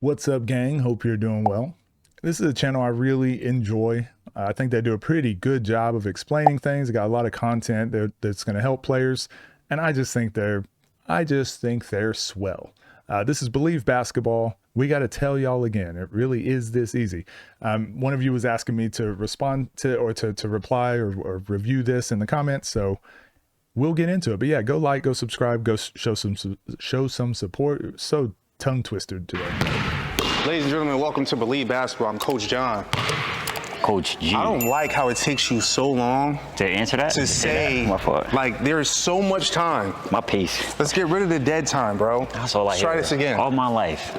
What's up, gang? Hope you're doing well. This is a channel I really enjoy. I think they do a pretty good job of explaining things. They got a lot of content that's going to help players, and I just think they're swell. This is Believe Basketball. We got to tell y'all again, it really is this easy. One of you was asking me to respond to or to reply or review this in the comments, so we'll get into it. But yeah, go like, go subscribe, go show some support. So tongue twisted today. Ladies and gentlemen, welcome to Believe Basketball. I'm Coach John. Coach G. I don't like how it takes you so long to answer that. To say, my fault. Like, there is so much time. My piece. Let's get rid of the dead time, bro. That's all I Let's try this again. All my life.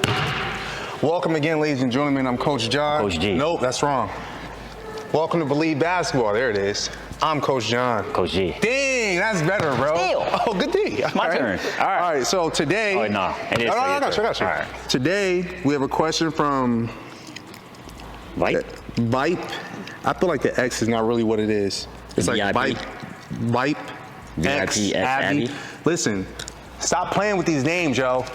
Welcome again, ladies and gentlemen. I'm Coach John. Coach G. Nope, that's wrong. Welcome to Believe Basketball. There it is. I'm Coach John. Coach G. Dang, that's better, bro. Still. Oh, good D. My turn. All right. All right, so today. Oh, no. It is. No, I got you. All right. Today, we have a question from Vipe? Vipe. I feel like the X is not really what it is. It's like VIP? Vipe, X, VIP, Abby. Abby. Listen, stop playing with these names, yo.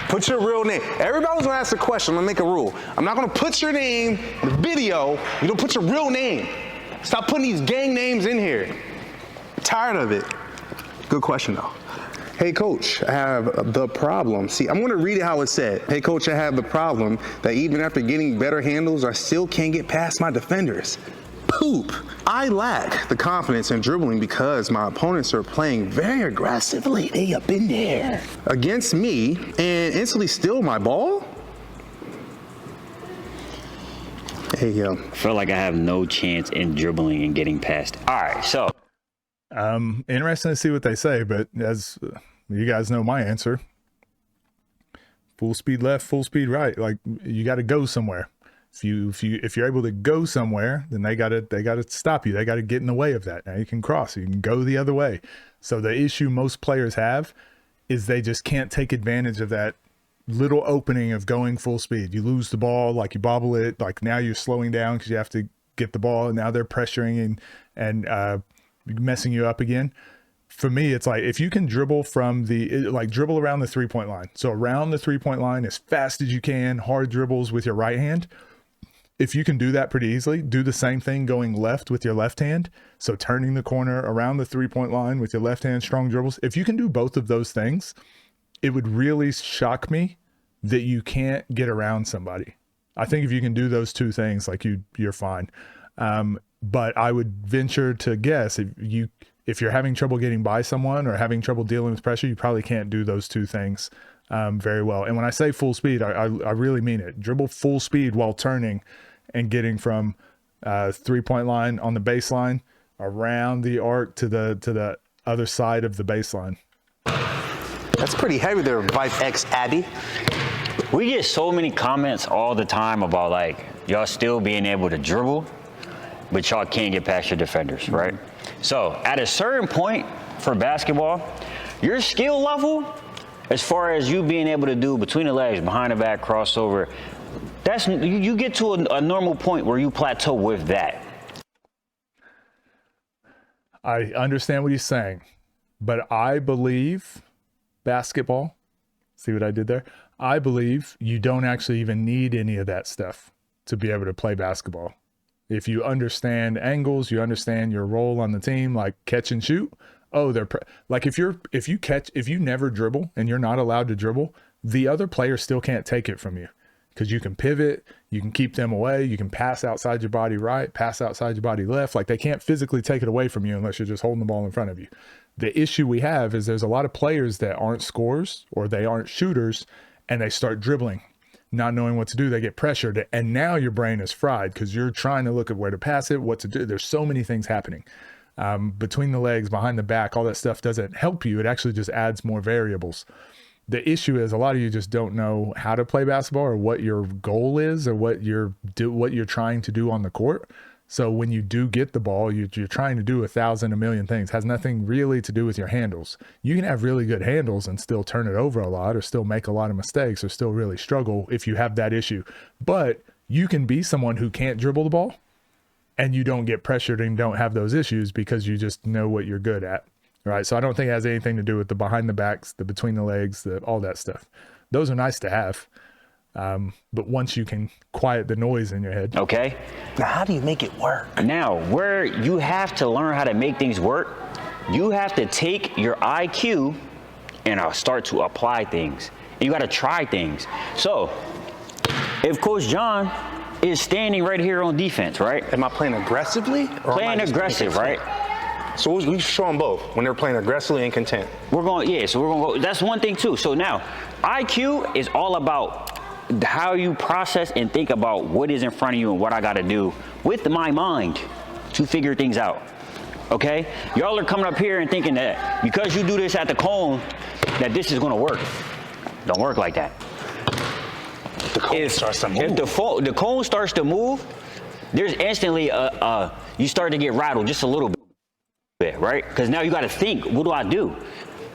Put your real name. Everybody's gonna ask a question. I'm gonna make a rule. I'm not gonna put your name in the video. You don't put your real name. Stop putting these gang names in here. I'm tired of it. Good question, though. Hey, coach, I have the problem. See, I'm going to read it how it said. Hey, coach, I have the problem that even after getting better handles, I still can't get past my defenders. Poop. I lack the confidence in dribbling because my opponents are playing very aggressively. They up in there against me and instantly steal my ball. Hey, yo. I feel like I have no chance in dribbling and getting past. All right, so. Interesting to see what they say, but as you guys know my answer, full speed left, full speed right. Like, you got to go somewhere. If you're able to go somewhere, then they got to stop you. They got to get in the way of that. Now you can cross, you can go the other way. So the issue most players have is they just can't take advantage of that little opening of going full speed. You lose the ball, like you bobble it, like now you're slowing down because you have to get the ball, and now they're pressuring and messing you up again. For me, it's like if you can dribble from dribble around the 3-point line. So around the 3-point line as fast as you can, hard dribbles with your right hand. If you can do that pretty easily, do the same thing going left with your left hand. So turning the corner around the 3-point line with your left hand, strong dribbles. If you can do both of those things, it would really shock me that you can't get around somebody. I think if you can do those two things, like you're fine. But I would venture to guess if you're having trouble getting by someone or having trouble dealing with pressure, you probably can't do those two things very well. And when I say full speed, I really mean it. Dribble full speed while turning and getting from 3-point line on the baseline around the arc to the other side of the baseline. That's pretty heavy there, Vipe X Abby. We get so many comments all the time about, like, y'all still being able to dribble, but y'all can't get past your defenders, right? So at a certain point for basketball, your skill level, as far as you being able to do between the legs, behind the back, crossover, you get to a normal point where you plateau with that. I understand what he's saying, but I believe basketball, see what I did there? I believe you don't actually even need any of that stuff to be able to play basketball. If you understand angles, you understand your role on the team, like catch and shoot. Oh, like if you never dribble and you're not allowed to dribble, the other player still can't take it from you because you can pivot, you can keep them away, you can pass outside your body right, pass outside your body left. Like, they can't physically take it away from you unless you're just holding the ball in front of you. The issue we have is there's a lot of players that aren't scorers or they aren't shooters, and they start dribbling, not knowing what to do. They get pressured, and now your brain is fried because you're trying to look at where to pass it, what to do. There's so many things happening. Between the legs, behind the back, all that stuff doesn't help you. It actually just adds more variables. The issue is a lot of you just don't know how to play basketball or what your goal is or what you're trying to do on the court. So when you do get the ball, you're trying to do a million things. It has nothing really to do with your handles. You can have really good handles and still turn it over a lot or still make a lot of mistakes or still really struggle if you have that issue. But you can be someone who can't dribble the ball and you don't get pressured and don't have those issues because you just know what you're good at. Right. So I don't think it has anything to do with the behind the backs, the between the legs, all that stuff. Those are nice to have. But once you can quiet the noise in your head. Okay. Now, how do you make it work? Now, where you have to learn how to make things work, you have to take your IQ and start to apply things. You got to try things. So, if Coach John is standing right here on defense, right? Am I playing aggressively? Or Playing aggressive, right? So we show them both when they're playing aggressively and content. So we're going to go, that's one thing too. So now, IQ is all about how you process and think about what is in front of you and what I got to do with my mind to figure things out. Okay? Y'all are coming up here and thinking that because you do this at the cone, that this is going to work. Don't work like that. The cone starts to move. If the cone starts to move, there's instantly you start to get rattled just a little bit, right? Because now you got to think, what do I do?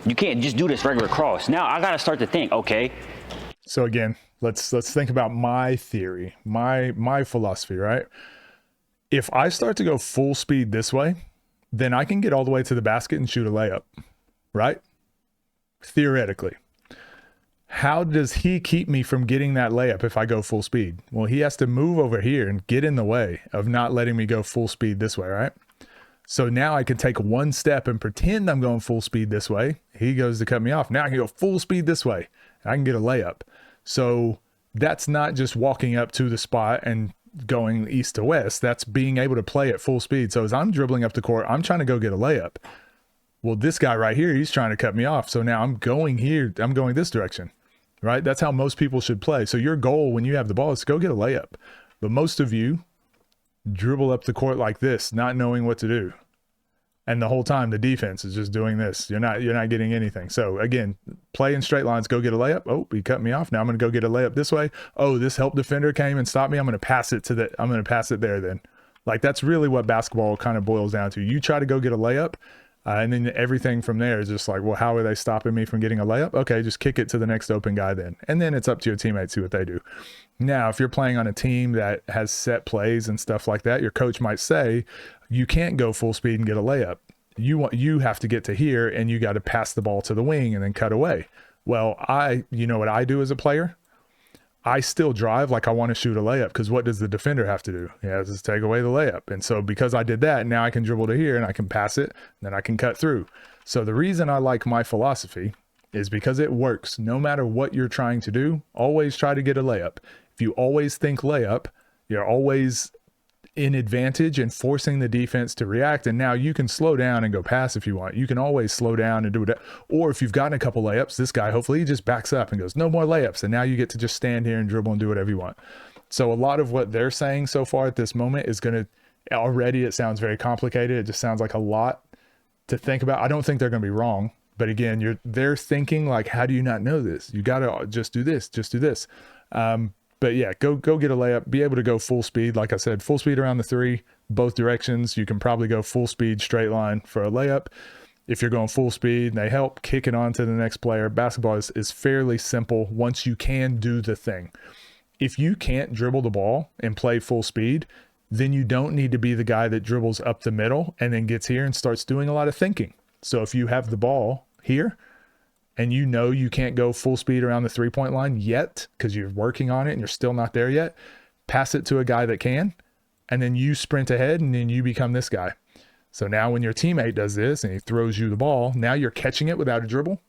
You can't just do this regular cross. Now I got to start to think, okay. So again, let's think about my theory, my philosophy, right? If I start to go full speed this way, then I can get all the way to the basket and shoot a layup, right? Theoretically. How does he keep me from getting that layup if I go full speed? Well, he has to move over here and get in the way of not letting me go full speed this way, right? So now I can take one step and pretend I'm going full speed this way. He goes to cut me off. Now I can go full speed this way and I can get a layup. So that's not just walking up to the spot and going east to west. That's being able to play at full speed. So as I'm dribbling up the court, I'm trying to go get a layup. Well, this guy right here, he's trying to cut me off. So now I'm going here. I'm going this direction, right? That's how most people should play. So your goal when you have the ball is to go get a layup. But most of you dribble up the court like this, not knowing what to do. And the whole time the defense is just doing this. You're not getting anything. So again, play in straight lines, go get a layup. Oh, he cut me off. Now I'm going to go get a layup this way. Oh, this help defender came and stopped me. I'm going to pass it there then. Like that's really what basketball kind of boils down to. You try to go get a layup and then everything from there is just like, well, how are they stopping me from getting a layup? Okay, just kick it to the next open guy then. And then it's up to your teammates, see what they do. Now, if you're playing on a team that has set plays and stuff like that, your coach might say, you can't go full speed and get a layup. You have to get to here and you got to pass the ball to the wing and then cut away. Well, you know what I do as a player? I still drive like I want to shoot a layup because what does the defender have to do? He has to take away the layup. And so because I did that, now I can dribble to here and I can pass it and then I can cut through. So the reason I like my philosophy is because it works. No matter what you're trying to do, always try to get a layup. If you always think layup, you're always in advantage and forcing the defense to react. And now you can slow down and go pass if you want. You can always slow down and do it. Or if you've gotten a couple layups, this guy, hopefully he just backs up and goes, no more layups. And now you get to just stand here and dribble and do whatever you want. So a lot of what they're saying so far at this moment is going to, already it sounds very complicated. It just sounds like a lot to think about. I don't think they're going to be wrong. But again, they're thinking like, how do you not know this? You got to just do this, just do this. But yeah, go get a layup, be able to go full speed. Like I said, full speed around the three, both directions. You can probably go full speed straight line for a layup. If you're going full speed and they help, kick it on to the next player. Basketball is fairly simple once you can do the thing. If you can't dribble the ball and play full speed, then you don't need to be the guy that dribbles up the middle and then gets here and starts doing a lot of thinking. So if you have the ball here, and you know you can't go full speed around the three-point line yet because you're working on it and you're still not there yet, pass it to a guy that can, and then you sprint ahead and then you become this guy. So now when your teammate does this and he throws you the ball, now you're catching it without a dribble.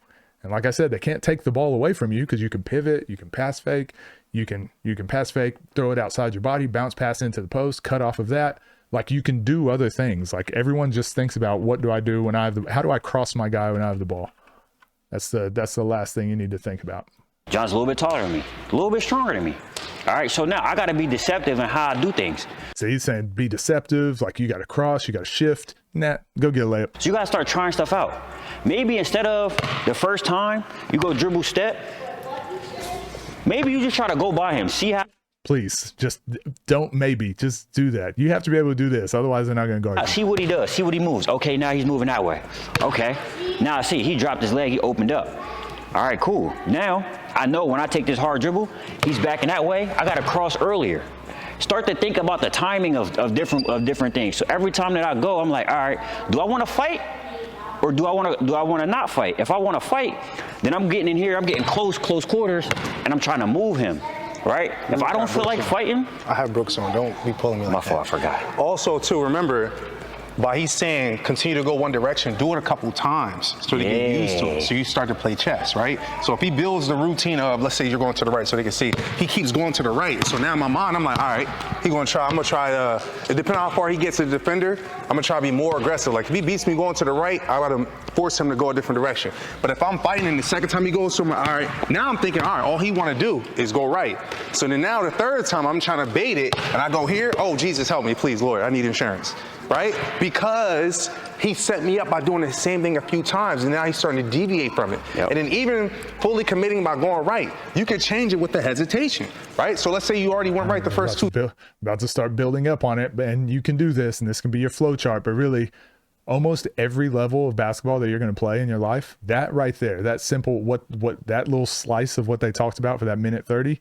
And like I said, they can't take the ball away from you because you can pivot, you can pass fake, you can pass fake, throw it outside your body, bounce pass into the post, cut off of that. Like you can do other things. Like everyone just thinks about what do I do when how do I cross my guy when I have the ball? That's the last thing you need to think about. John's a little bit taller than me, a little bit stronger than me. All right, so now I got to be deceptive in how I do things. So he's saying be deceptive, like you got to cross, you got to shift. Nah, go get a layup. So you got to start trying stuff out. Maybe instead of the first time you go dribble step, maybe you just try to go by him, see how. Please, just just do that. You have to be able to do this, otherwise they're not going to guard you. See what he does, see what he moves. Okay, now he's moving that way. Okay, now I see he dropped his leg, he opened up. All right, cool. Now I know when I take this hard dribble, he's backing that way. I got to cross earlier. Start to think about the timing of different things. So every time that I go, I'm like, all right, do I want to fight? Or do I want to not fight? If I want to fight, then I'm getting in here, I'm getting close quarters, and I'm trying to move him. right? If I don't feel like fighting, I have Brooks on. Don't be pulling me like my that. fault, I forgot. Also, too, remember, by he's saying continue to go one direction, do it a couple times so they get used to it. So you start to play chess, right? So if he builds the routine of, let's say you're going to the right so they can see, he keeps going to the right. So now in my mind, I'm like, all right, I'm going to try depending on how far he gets to the defender, I'm going to try to be more aggressive. Like if he beats me going to the right, I got to force him to go a different direction. But if I'm fighting and the second time he goes somewhere, all right, now I'm thinking, all right, all he want to do is go right. So then now the third time I'm trying to bait it and I go here, oh, Jesus, help me, please, Lord, I need insurance. Right? Because he set me up by doing the same thing a few times, and now he's starting to deviate from it. Yep. And then even fully committing by going right, you can change it with the hesitation, right? So let's say you already went right the first two. About to start building up on it, and you can do this, and this can be your flow chart, but really, almost every level of basketball that you're going to play in your life, that right there, that simple, what that little slice of what they talked about for that minute 30,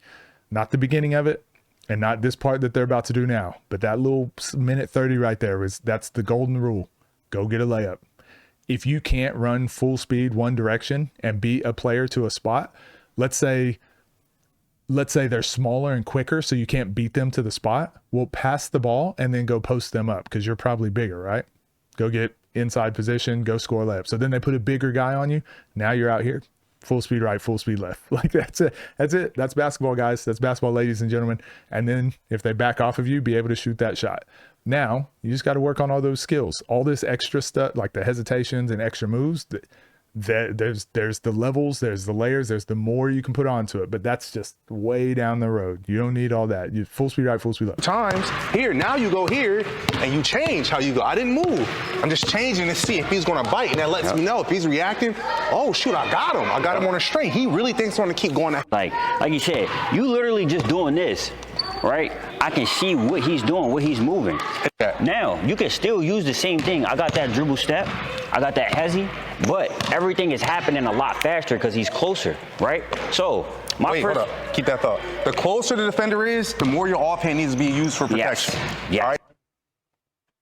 not the beginning of it, and not this part that they're about to do now, but that little minute 30 right there that's the golden rule. Go get a layup. If you can't run full speed one direction and beat a player to a spot, let's say they're smaller and quicker, so you can't beat them to the spot, well, pass the ball and then go post them up because you're probably bigger, right? Go get inside position, go score a layup. So then they put a bigger guy on you. Now you're out here. Full speed right, full speed left. Like that's it. That's basketball, guys. That's basketball, ladies and gentlemen. And then if they back off of you, be able to shoot that shot. Now you just got to work on all those skills, all this extra stuff, like the hesitations and extra moves. There's the levels, there's the layers, there's the more you can put onto it, but that's just way down the road. You don't need all that. You full speed right, full speed left. Times here, now you go here and you change how you go. I didn't move. I'm just changing to see if he's going to bite, and that lets me know if he's reacting. Oh shoot, I got him. I got him on a straight. He really thinks I'm going to keep going. Like you said, you literally just doing this, right? I can see what he's doing, what he's moving. Yeah. Now, you can still use the same thing. I got that dribble step, I got that hezzy, but everything is happening a lot faster because he's closer, right? So, Hold up. Keep that thought. The closer the defender is, the more your offhand needs to be used for protection. Yes. All right?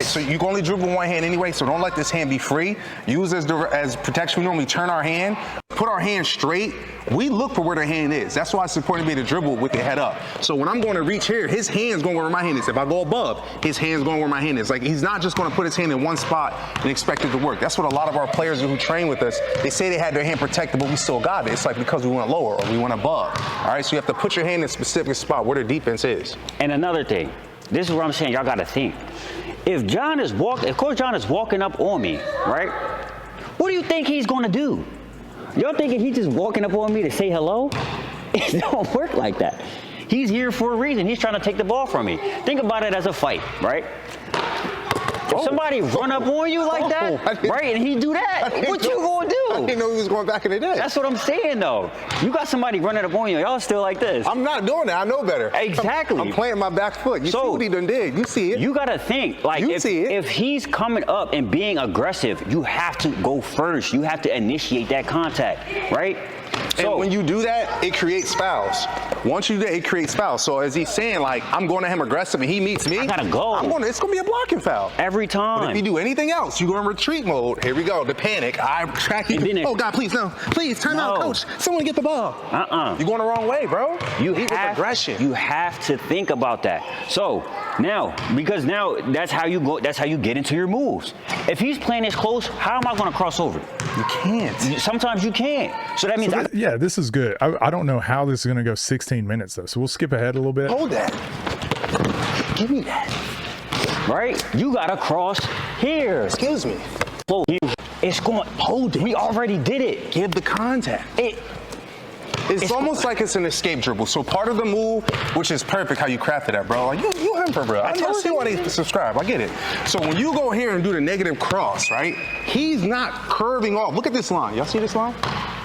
So you can only dribble one hand anyway, so don't let this hand be free. Use as protection. We normally turn our hand, put our hand straight. We look for where the hand is. That's why it's important to be to dribble with the head up. So when I'm going to reach here, his hand's going where my hand is. If I go above, his hand's going where my hand is. Like he's not just going to put his hand in one spot and expect it to work. That's what a lot of our players who train with us, they say they had their hand protected, but we still got it. It's like because we went lower or we went above. All right, so you have to put your hand in a specific spot where the defense is. And another thing, this is what I'm saying, y'all got to think. If Coach John is walking up on me, right? What do you think he's going to do? Y'all thinking he's just walking up on me to say hello? It don't work like that. He's here for a reason. He's trying to take the ball from me. Think about it as a fight, right? If somebody run up on you like that, right, and he do that, what you gonna do? I didn't know he was going back in the day. That's what I'm saying, though. You got somebody running up on you, y'all still like this. I'm not doing that. I know better. Exactly. I'm playing my back foot. You see what he done did. You see it. You gotta think, like, if he's coming up and being aggressive, you have to go first. You have to initiate that contact, right? And when you do that, it creates fouls. Once you do that, it creates fouls. So as he's saying, like, I'm going to him aggressive and he meets me, I gotta go. It's going to be a blocking foul. Every time. But if you do anything else, you go in retreat mode. Here we go. The panic. I track you. Oh, God, please, no. Please, time out, coach. Someone get the ball. You're going the wrong way, bro. You have aggression. You have to think about that. So now, because now that's how you go. That's how you get into your moves. If he's playing this close, how am I going to cross over? You can't. Sometimes you can't. So that means yeah, this is good. I don't know how this is going to go 16 minutes though. So we'll skip ahead a little bit. Hold that. Give me that. Right? You got to cross here. Excuse me. It's going. Hold it. We already did it. Give the contact. It's almost like it's an escape dribble. So part of the move, which is perfect how you crafted that, bro. Like you him for bro. I see why they subscribe. I get it. So when you go here and do the negative cross, right? He's not curving off. Look at this line. Y'all see this line?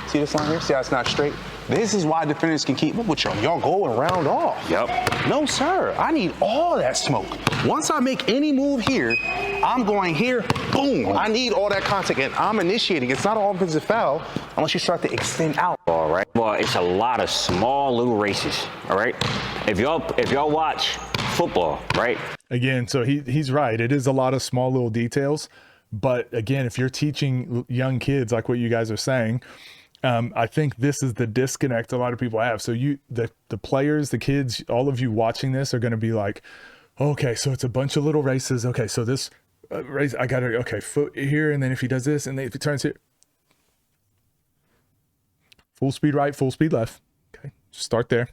See this line here? See how it's not straight? This is why defenders can keep up with y'all. Y'all going round off. Yep. No, sir. I need all that smoke. Once I make any move here, I'm going here, boom. I need all that contact, and I'm initiating. It's not an offensive foul unless you start to extend out. All right. Well, it's a lot of small little races. All right. If y'all watch football, right? Again, so he's right. It is a lot of small little details. But again, if you're teaching young kids like what you guys are saying, I think this is the disconnect a lot of people have. So the players, the kids, all of you watching this are going to be like, okay, so it's a bunch of little races. Okay, so this race, I got to, okay, foot here, and then if he does this, and then if he turns here, full speed right, full speed left. Okay, start there.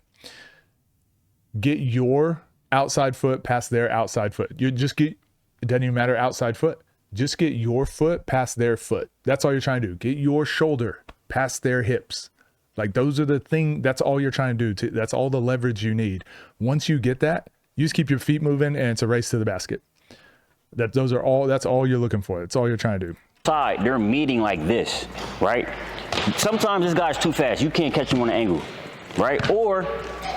Get your outside foot past their outside foot. You just get, it doesn't even matter outside foot. Just get your foot past their foot. That's all you're trying to do. Get your shoulder past their hips. Like those are the thing. That's all you're trying to do. That's all the leverage you need. Once you get that, you just keep your feet moving, and it's a race to the basket. That's all you're looking for. That's all you're trying to do. Side, they're meeting like this, right? Sometimes this guy's too fast. You can't catch him on an angle, right? Or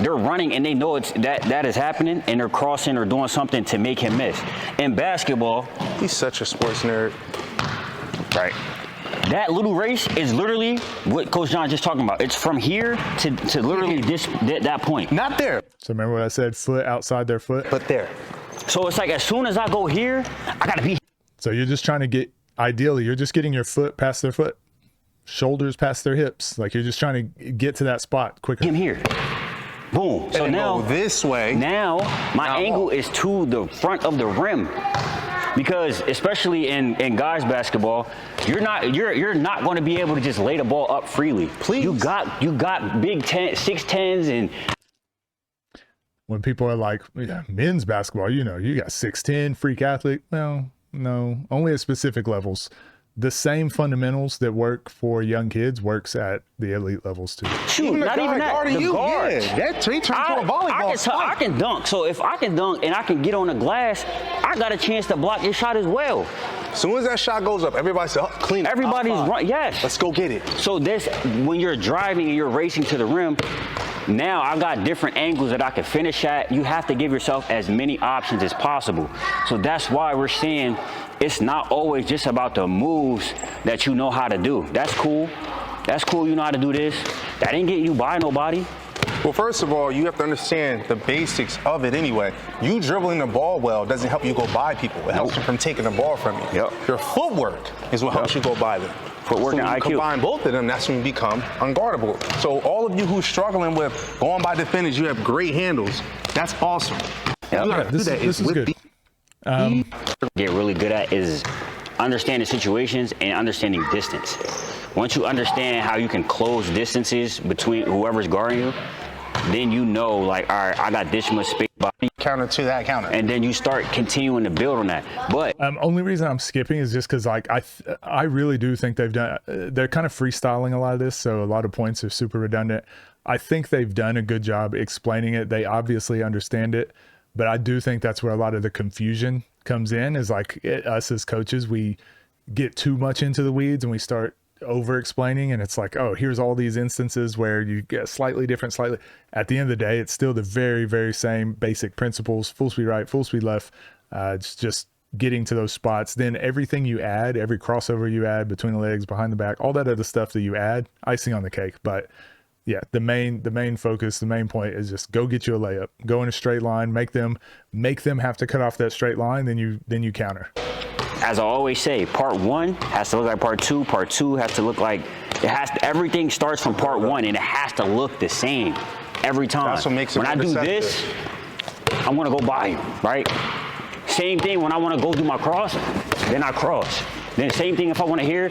they're running and they know it's that is happening, and they're crossing or doing something to make him miss. In basketball, He's such a sports nerd. right? That little race is literally what Coach John just talking about. It's from here to literally that point. Not there, So remember what I said, foot outside their foot? but there. So it's like as soon as I go here, I gotta be So you're just trying to get, ideally, you're just getting your foot past their foot, shoulders past their hips. Like you're just trying to get to that spot quicker. him here. Boom. So And now go this way. Now my angle is to the front of the rim, because especially in guys basketball, you're not going to be able to just lay the ball up freely. Please. You got big 6'10s and When people are like, yeah, men's basketball, you know, you got 6'10", freak athlete. Well, no, only at specific levels. The same fundamentals that work for young kids works at the elite levels too. shoot, Even the not guy even that. guarding The you, guard. yeah, that he turned to a volleyball I can dunk. So if I can dunk and I can get on the glass, I got a chance to block your shot as well. As soon as that shot goes up, everybody says, oh, clean it. Everybody's run. Yes. Let's go get it. So this, when you're driving and you're racing to the rim, now I got different angles that I can finish at. You have to give yourself as many options as possible. So that's why we're seeing it's not always just about the moves that you know how to do. That's cool. That's cool. You know how to do this. That ain't getting you by nobody. Well, first of all, you have to understand the basics of it anyway. You dribbling the ball well doesn't help you go by people. It helps you from taking the ball from you. Yep. Your footwork is what helps you go by them. Footwork so and when you IQ. combine both of them, that's when you become unguardable. So all of you who's struggling with going by defenders, you have great handles. That's awesome. Yep. You gotta do that. This is good. Get really good at is understanding situations and understanding distance. Once you understand how you can close distances between whoever's guarding you, then you know, like, all right, I got this much space by me, Counter to that counter. and then you start continuing to build on that. But Only reason I'm skipping is just because like I really do think they've done, they're kind of freestyling a lot of this, so a lot of points are super redundant. I think they've done a good job explaining it. They obviously understand it, but I do think that's where a lot of the confusion comes in, is like us as coaches, we get too much into the weeds and we start over explaining, and it's like, oh, here's all these instances where you get slightly different, at the end of the day, it's still the very, very same basic principles, full speed right, full speed left. It's just getting to those spots. Then everything you add, every crossover you add between the legs, behind the back, all that other stuff that you add, icing on the cake. But yeah, the main focus, the main point is just go get you a layup, go in a straight line, make them have to cut off that straight line, then you counter. as I always say, part one has to look like part two has to look like, everything starts from part one, and it has to look the same every time. That's what makes it when I do this, I'm gonna go by you, right? Same thing when I wanna go do my cross, then I cross. Then same thing if I wanna hear,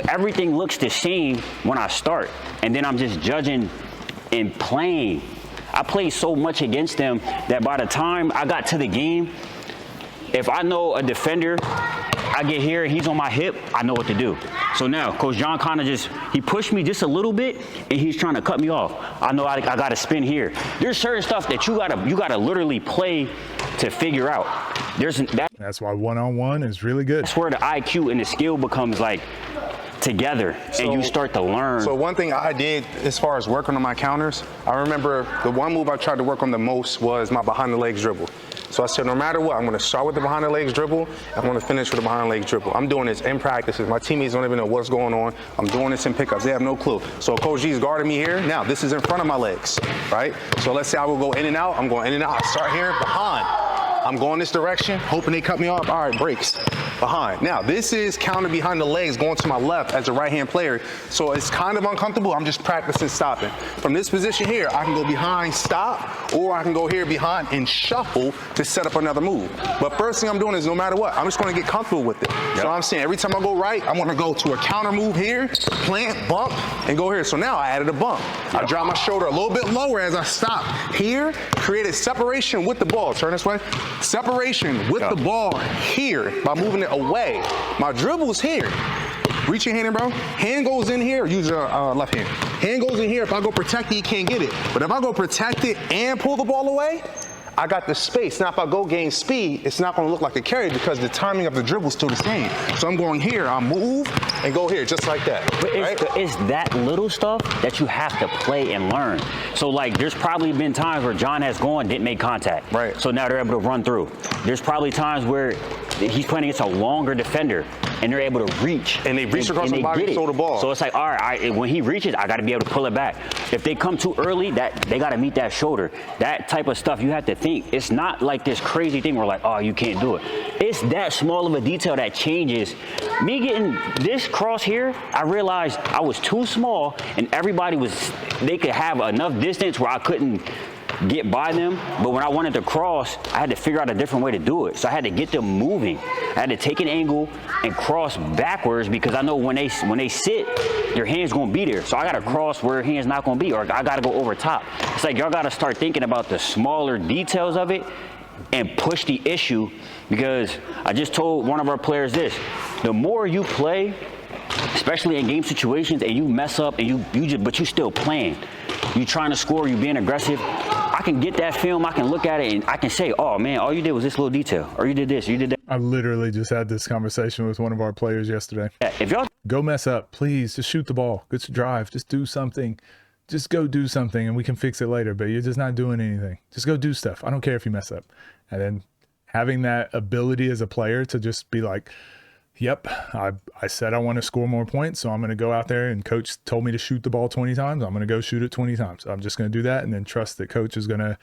everything looks the same when I start. And then I'm just judging and playing. I played so much against them that by the time I got to the game, if I know a defender, I get here, he's on my hip, I know what to do. So now, Coach John kind of he pushed me just a little bit, and he's trying to cut me off. I know I got to spin here. There's certain stuff that you gotta literally play to figure out. That's why one-on-one is really good. That's where the IQ and the skill becomes like together, and you start to learn. So one thing I did as far as working on my counters, I remember the one move I tried to work on the most was my behind the legs dribble. So I said, no matter what, I'm going to start with the behind the legs dribble. I'm going to finish with the behind the legs dribble. I'm doing this in practices. My teammates don't even know what's going on. I'm doing this in pickups. They have no clue. So Coach G's guarding me here. Now, this is in front of my legs, right? So let's say I will go in and out. I'm going in and out. I start here behind. I'm going this direction, hoping they cut me off. All right, breaks. behind. Now, this is counter behind the legs going to my left as a right-hand player, so it's kind of uncomfortable. I'm just practicing stopping. From this position here, I can go behind, stop, or I can go here behind and shuffle to set up another move. But first thing I'm doing is no matter what, I'm just going to get comfortable with it. Yep. So I'm saying every time I go right, I want to go to a counter move here, plant, bump, and go here. So now I added a bump. Yep. I drop my shoulder a little bit lower as I stop. Here, created separation with the ball. Turn this way. Separation with the ball here by moving it away. My dribble's here. Reach your hand in, bro. Hand goes in here. Use your left hand. Hand goes in here. If I go protect it, you can't get it. But if I go protect it and pull the ball away, I got the space. Now, if I go gain speed, it's not going to look like a carry because the timing of the dribble is still the same. So I'm going here, I move, and go here, just like that. But it's that little stuff that you have to play and learn. So, like, there's probably been times where John has gone, didn't make contact. Right. So now they're able to run through. There's probably times where he's playing against a longer defender, and they're able to reach. And they reach across the body and throw the ball. So it's like, all right, when he reaches, I got to be able to pull it back. If they come too early, they got to meet that shoulder. That type of stuff you have to think. It's not like this crazy thing where like, oh, you can't do it. It's that small of a detail that changes. Me getting this cross here, I realized I was too small, and they could have enough distance where I couldn't get by them, but when I wanted to cross, I had to figure out a different way to do it. So I had to get them moving. I had to take an angle and cross backwards because I know when they sit, their hand's gonna be there. So I gotta cross where their hand's not gonna be, or I gotta go over top. It's like y'all gotta start thinking about the smaller details of it and push the issue, because I just told one of our players this: the more you play, especially in game situations, and you mess up and but you still playing, you trying to score, you being aggressive, I can get that film, I can look at it, and I can say, oh man, all you did was this little detail, or you did this, you did that. I literally just had this conversation with one of our players yesterday. If y'all go mess up, please just shoot the ball, get your drive, just do something. Just go do something and we can fix it later, but you're just not doing anything. Just go do stuff. I don't care if you mess up. And then having that ability as a player to just be like, yep, I said I want to score more points, so I'm going to go out there, and coach told me to shoot the ball 20 times. I'm going to go shoot it 20 times. I'm just going to do that and then trust that coach is going to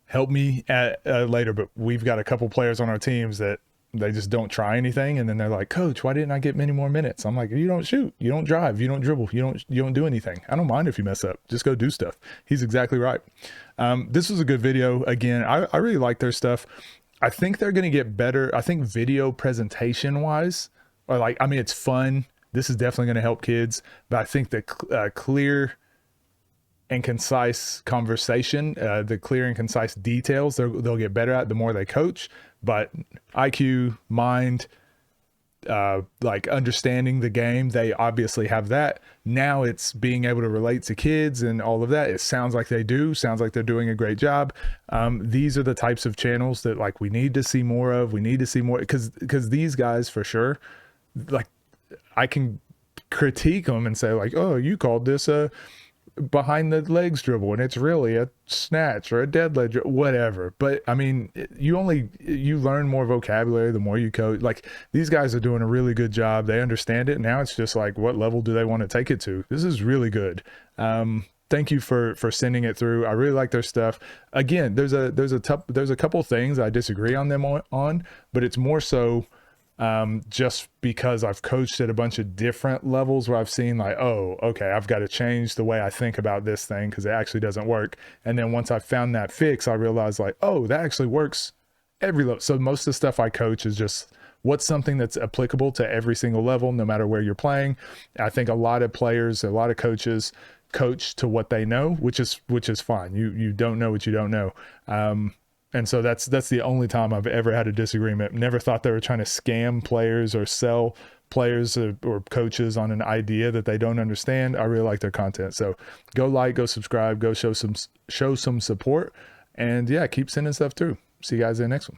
help me later. But we've got a couple players on our teams that they just don't try anything, and then they're like, coach, why didn't I get many more minutes? I'm like, you don't shoot, you don't drive, you don't dribble, you don't do anything. I don't mind if you mess up, just go do stuff. He's exactly right. This was a good video. Again, I really like their stuff. I think they're going to get better. I think video presentation wise, or like, I mean, it's fun. This is definitely going to help kids, but I think the clear and concise conversation, the clear and concise details, they'll get better at the more they coach. But IQ, mind, like understanding the game, they obviously have that. Now it's being able to relate to kids and all of that. It sounds like they do. Sounds like they're doing a great job. These are the types of channels that like we need to see more of. We need to see more because these guys for sure, like I can critique them and say like, oh, you called this a behind the legs dribble and it's really a snatch or a dead leg, whatever. But I mean, you learn more vocabulary the more you coach. Like these guys are doing a really good job. They understand it. Now it's just like, what level do they want to take it to? This is really good. Thank you for sending it through. I really like their stuff. Again, there's a couple things I disagree on them on, but it's more so just because I've coached at a bunch of different levels where I've seen like, oh, okay, I've got to change the way I think about this thing because it actually doesn't work. And then once I found that fix, I realized like, oh, that actually works every level. So most of the stuff I coach is just what's something that's applicable to every single level, no matter where you're playing. I think a lot of players, a lot of coaches coach to what they know, which is fine. You don't know what you don't know. And so that's the only time I've ever had a disagreement. Never thought they were trying to scam players or sell players or coaches on an idea that they don't understand. I really like their content. So go like, go subscribe, go show some support. And yeah, keep sending stuff through. See you guys in the next one.